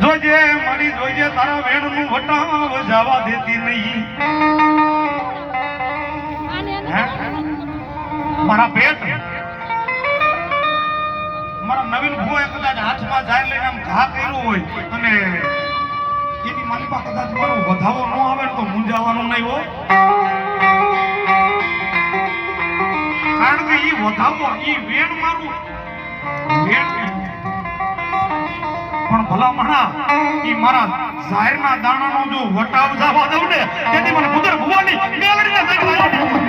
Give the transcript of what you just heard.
જોજે મારી જોજે તારા વેણનું વટાવ જવા દેતી નહીં મારા પેટ મારા નવીન ભુવાએ કદાચ હાથમાં જાય લઈને આમ ઘા કર્યું હોય અને એની માલિકા કદાચ મારો વધાવો ન આવે તો મૂંઝાવાનું નહીં હો કારણ કે ઈ વધાવો ઈ વેણ મારું વેણ પણ ભલા મણા ઈ મારા જાહેરના દાણાનો જો વટાવ જવા દઉં ને તેથી મને પુત્ર ભુવાની મેલડીને સંગ લાવ્યો